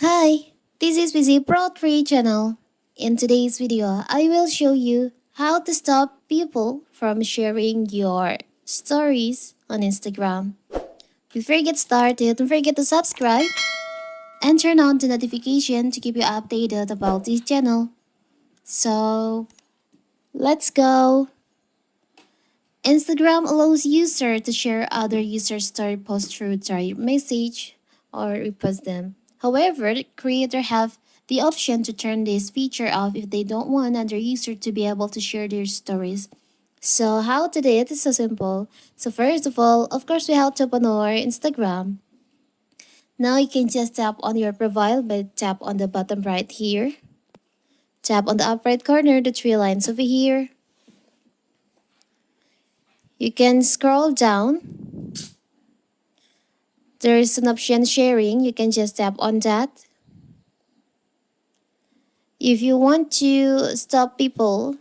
Hi, this is Busy Pro 3 channel. In today's video, I will show you how to stop people from sharing your stories on Instagram. Before you get started, don't forget to subscribe and turn on the notification to keep you updated about this channel. So, let's go. Instagram allows user to share other users' story posts through direct message or repost them. However, creators have the option to turn this feature off if they don't want other user to be able to share their stories. So how to do it is so simple. So first of all, of course, we have to open our Instagram. Now you can just tap on your profile by tap on the bottom right here. Tap on the upper right corner, the three lines over here. You can scroll down. There's an option sharing. You can just tap on that. If you want to stop people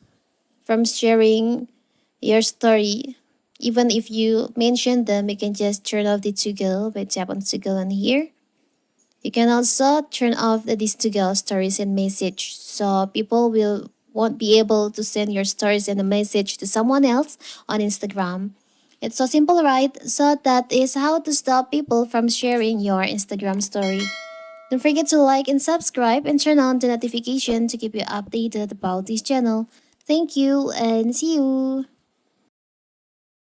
from sharing your story, even if you mention them, you can just turn off the to go by tap on to go on here. You can also turn off the this to go stories and message, so people will won't be able to send your stories and a message to someone else on Instagram. It's so simple, right? So that is how to stop people from sharing your Instagram story. Don't forget to like and subscribe and turn on the notification to keep you updated about this channel. Thank you and see you.